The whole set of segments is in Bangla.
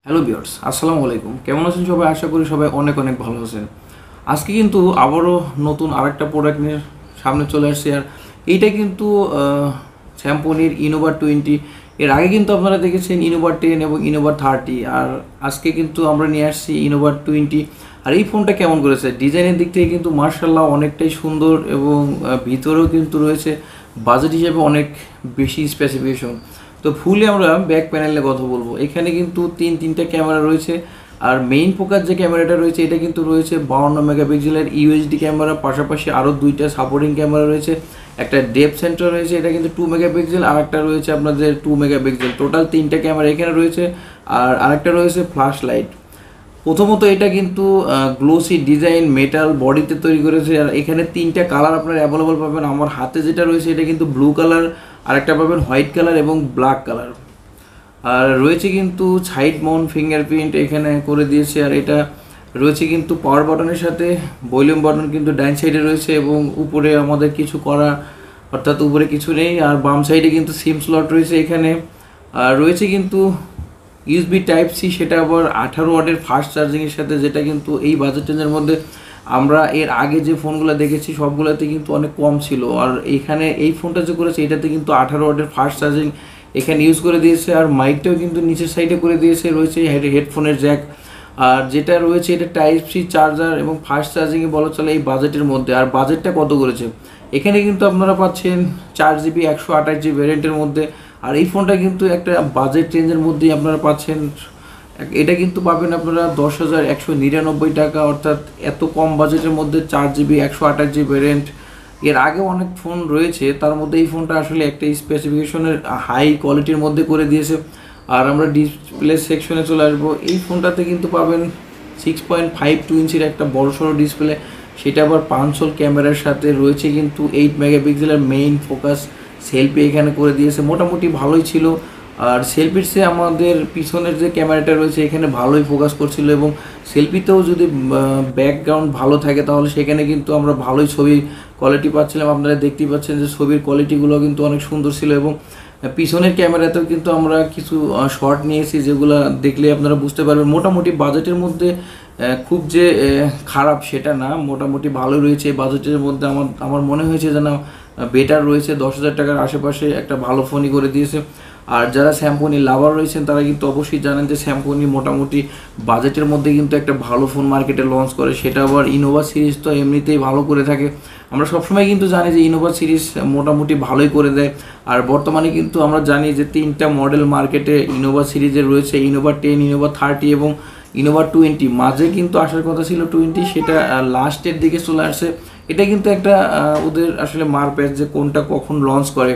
হ্যালো ভিউয়ার্স, আসসালামু আলাইকুম। কেমন আছেন সবাই? আশা করি সবাই অনেক অনেক ভালো আছেন। আজকে কিন্তু আবারও নতুন আরেকটা প্রোডাক্ট নিয়ে সামনে চলে আসছে। আর এইটা কিন্তু স্যামসংয়ের ইনোভা 20। এর আগে কিন্তু আপনারা দেখেছেন ইনোভা 10 এবং ইনোভা 30। আর আজকে কিন্তু আমরা নিয়ে আসছি ইনোভা 20। আর এই ফোনটা কেমন করেছে, ডিজাইনের দিক থেকে কিন্তু মার্শাল্লাহ অনেকটাই সুন্দর এবং ভিতরেও কিন্তু রয়েছে বাজেট হিসেবে অনেক বেশি স্পেসিফিকেশন। তো ফুলে আমরা ব্যাক প্যানেলে কথা বলবো। এখানে কিন্তু তিনটা ক্যামেরা রয়েছে। আর মেইন ফোকাস যে ক্যামেরাটা রয়েছে এটা কিন্তু রয়েছে 52 মেগাপিক্সেলের ইউএসডি ক্যামেরা, পাশাপাশি আরও দুইটা সাপোর্টিং ক্যামেরা রয়েছে। একটা ডেপথ সেন্সর রয়েছে, এটা কিন্তু 2 মেগাপিক্সেল, আর একটা রয়েছে আপনাদের 2 মেগাপিক্সেল। টোটাল তিনটা ক্যামেরা এখানে রয়েছে। আর আরেকটা রয়েছে ফ্ল্যাশ লাইট। প্রথমত এটা কিন্তু গ্লোসি ডিজাইন মেটাল বডিতে তৈরি করেছে। আর এখানে তিনটা কালার আপনারা অ্যাভেলেবল পাবেন। আমার হাতে যেটা রয়েছে এটা কিন্তু ব্লু কালার, আরেকটা পাবেন হোয়াইট কালার এবং ব্ল্যাক কালার। আর রয়েছে কিন্তু সাইড মাউন্ট ফিঙ্গারপ্রিন্ট এখানে করে দিয়েছে। আর এটা রয়েছে কিন্তু পাওয়ার বাটনের সাথে ভলিউম বাটন কিন্তু ডাইন সাইডে রয়েছে, এবং উপরে আমাদের কিছু করা অর্থাৎ উপরে কিছু নেই। আর বাম সাইডে কিন্তু সিম স্লট রয়েছে এখানে। আর রয়েছে কিন্তু ইউএসবি টাইপ সি, সেটা আবার 18 ওয়াটের ফাস্ট চার্জিংয়ের সাথে, যেটা কিন্তু এই বাজেট রেঞ্জের মধ্যে আমরা এর আগে যে ফোনগুলো দেখেছি সবগুলোতে কিন্তু অনেক কম ছিল। আর এইখানে এই ফোনটা যে করেছে এটাতে কিন্তু 18 ওয়াটের ফাস্ট চার্জিং এখানে ইউজ করে দিয়েছে। আর মাইকটাও কিন্তু নিচের সাইডে করে দিয়েছে, রয়েছে হেডফোনের জ্যাক। আর যেটা রয়েছে এটা টাইপ সি চার্জার এবং ফাস্ট চার্জিংয়ে বলা চলে এই বাজেটের মধ্যে। আর বাজেটটা কত করেছে এখানে কিন্তু আপনারা পাচ্ছেন 4GB 128GB ভ্যারিয়েন্টের মধ্যে। আর এই ফোনটা কিন্তু একটা বাজেট রেঞ্জের মধ্যেই আপনারা পাচ্ছেন। এটা কিন্তু পাবেন আপনারা 10,199 টাকা, অর্থাৎ এত কম বাজেটের মধ্যে 4GB 128GB ভ্যারিয়েন্ট। এর আগে অনেক ফোন রয়েছে, তার মধ্যে এই ফোনটা আসলে একটা স্পেসিফিকেশনের হাই কোয়ালিটির মধ্যে করে দিয়েছে। আর আমরা ডিসপ্লে সেকশনে চলে আসবো। এই ফোনটাতে কিন্তু পাবেন 6.52 ইঞ্চির একটা বড়সড় ডিসপ্লে, সেটা আবার পাঁচশোল ক্যামেরার সাথে রয়েছে কিন্তু 8 মেগাপিক্সেলের মেইন ফোকাস সেলফি এখানে করে দিয়েছে। মোটামুটি ভালোই ছিল। আর সেলফির চেয়ে আমাদের পিছনের যে ক্যামেরাটা রয়েছে এখানে ভালোই ফোকাস করছিল, এবং সেলফিতেও যদি ব্যাকগ্রাউন্ড ভালো থাকে তাহলে সেখানে কিন্তু আমরা ভালোই ছবি কোয়ালিটি পাচ্ছিলাম। আপনারা দেখতেই পাচ্ছেন যে ছবির কোয়ালিটিগুলো কিন্তু অনেক সুন্দর ছিল। এবং পিছনের ক্যামেরাতেও কিন্তু আমরা কিছু শর্ট নিয়েছি, যেগুলো দেখলে আপনারা বুঝতে পারবেন মোটামুটি বাজেটের মধ্যে খুব যে খারাপ সেটা না, মোটামুটি ভালো রয়েছে এই বাজেটের মধ্যে। আমার মনে হয়েছে যেন বেটার রয়েছে। 10,000 টাকার আশেপাশে একটা ভালো ফোনই করে দিয়েছে। আর যারা স্যামসং লাভার রয়েছেন তারা কিন্তু অবশ্যই জানেন যে স্যামসং মোটামুটি বাজেটের মধ্যে কিন্তু একটা ভালো ফোন মার্কেটে লঞ্চ করে, সেটা আবার ইনোভা সিরিজ তো এমনিতেই ভালো করে থাকে। আমরা সবসময় কিন্তু জানি যে ইনোভা সিরিজ মোটামুটি ভালোই করে দেয়। আর বর্তমানে কিন্তু আমরা জানি যে তিনটা মডেল মার্কেটে ইনোভা সিরিজের রয়েছে, ইনোভা 10, ইনোভা 30 এবং ইনোভা 20। মাঝে কিন্তু আসার কথা ছিল 20, সেটা লাস্টের দিকে চলে আসছে। এটা কিন্তু একটা ওদের আসলে মারপ্যাচ যে কোনটা কখন লঞ্চ করে।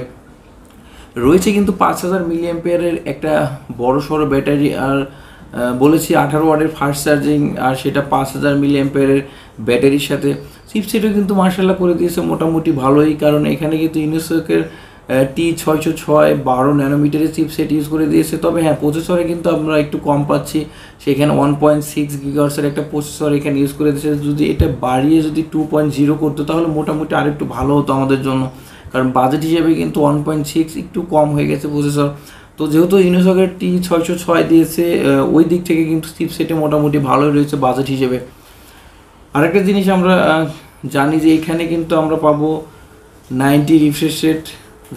রয়েছে কিন্তু 5000 মিলিঅ্যাম্পিয়ারের একটা বড় সড়ো ব্যাটারি। আর বলেছি 18 ওয়াটের ফাস্ট চার্জিং, আর সেটা 5000 মিলিঅ্যাম্পিয়ারের ব্যাটারির সাথে। চিপসেটও কিন্তু মার্শাল্লাহ করে দিয়েছে মোটামুটি ভালোই, কারণ এখানে কিন্তু ইউনিসোকের T606 12 ন্যানোমিটারের চিপসেট ইউজ করে দিয়েছে। তবে হ্যাঁ, প্রসেসরে কিন্তু আমরা একটু কম পাচ্ছি, সেখানে 1.6 গিগাহার্টজের একটা প্রসেসর এখানে ইউজ করে দিয়েছে। যদি এটা বাড়িয়ে যদি 2.0 করতো তাহলে মোটামুটি আরেকটু ভালো হতো আমাদের জন্য, কারণ বাজেট হিসেবে কিন্তু 1.6 একটু কম হয়ে গেছে প্রসেসর। তো যেহেতু ইউনিসকের T606 দিয়েছে, ওই দিক থেকে কিন্তু চিপসেটে মোটামুটি ভালোই রয়েছে বাজেট হিসেবে। আরেকটা জিনিস আমরা জানি যে এখানে কিন্তু আমরা পাবো 90 রিফ্রেশ রেট।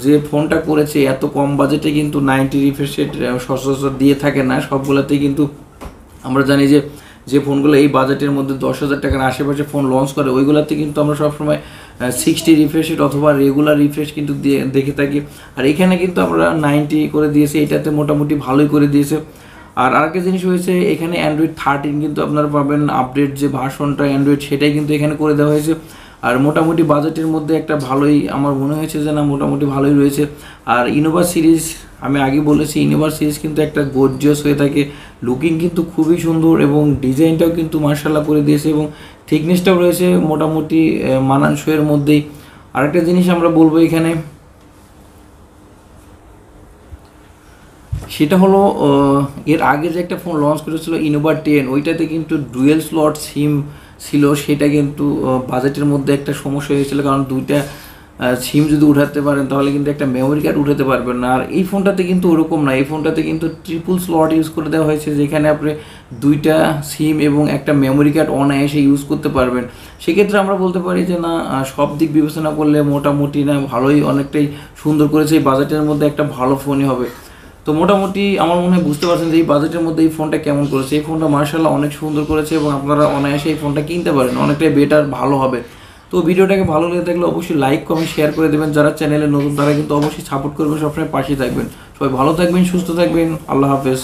যে ফোনটা করেছে এত কম বাজেটে কিন্তু 90 রিফ্রেশ রেট সচরাচর দিয়ে থাকে না সবগুলোতেই। কিন্তু আমরা জানি যে যে ফোনগুলো এই বাজেটের মধ্যে 10,000 টাকার আশেপাশে ফোন লঞ্চ করে ওইগুলোতে কিন্তু আমরা সবসময় 60 রিফ্রেশ রেট অথবা রেগুলার রিফ্রেশ কিন্তু দেখে থাকি। আর এখানে কিন্তু আমরা 90 করে দিয়েছি, এটাতে মোটামুটি ভালোই করে দিয়েছে। আর আরেকটা জিনিস হয়েছে, এখানে অ্যান্ড্রয়েড 13 কিন্তু আপনারা পাবেন আপডেট যে ভার্সনটা অ্যান্ড্রয়েড, সেটাই কিন্তু এখানে করে দেওয়া হয়েছে। আর মোটামুটি বাজেটের মধ্যে একটা ভালোই আমার মনে হয়েছে যে না, মোটামুটি ভালোই রয়েছে। আর ইনোভা সিরিজ আমি আগে বলেছি, ইনোভা সিরিজ কিন্তু একটা গর্জিয়াস হয়ে থাকে, লুকিং কিন্তু খুবই সুন্দর এবং ডিজাইনটাও কিন্তু মার্শাল্লাহ করে দিয়েছে, এবং থিকনেসটাও রয়েছে মোটামুটি মানানসইয়ের মধ্যেই। আরেকটা জিনিস আমরা বলবো এখানে, সেটা হলো এর আগে যে একটা ফোন লঞ্চ করেছিল ইনোভা 10, ওইটাতে কিন্তু ডুয়েল স্লট সিম ছিল, সেটা কিন্তু বাজেটের মধ্যে একটা সমস্যা হয়েছিল, কারণ দুইটা সিম যদি উঠাতে পারেন তাহলে কিন্তু একটা মেমোরি কার্ড উঠাতে পারবেন না। আর এই ফোনটাতে কিন্তু ওরকম না, এই ফোনটাতে কিন্তু ট্রিপল স্লট ইউজ করে দেওয়া হয়েছে, যেখানে আপনি 2টা সিম এবং একটা মেমোরি কার্ড অনায়াসে ইউজ করতে পারবেন। সেক্ষেত্রে আমরা বলতে পারি যে না, সব দিক বিবেচনা করলে মোটামুটি না ভালোই, অনেকটাই সুন্দর করেছে, এই বাজেটের মধ্যে একটা ভালো ফোনই হবে। তো মোটামুটি আমার মনে হয় বুঝতে পারছেন যে এই বাজেটের মধ্যে এই ফোনটা কেমন করেছে। এই ফোনটা মার্শাল্লাহ অনেক সুন্দর করেছে এবং আপনারা অনায়াসে এই ফোনটা কিনতে পারেন, অনেকটাই বেটার, ভালো হবে। তো ভিডিওটাকে ভালো লেগে থাকলে অবশ্যই লাইক কমেন্ট শেয়ার করে দেবেন। যারা চ্যানেলে নতুন তারা কিন্তু অবশ্যই সাপোর্ট করবেন, সবসময় পাশে থাকবেন। সবাই ভালো থাকবেন, সুস্থ থাকবেন, আল্লাহ হাফেজ।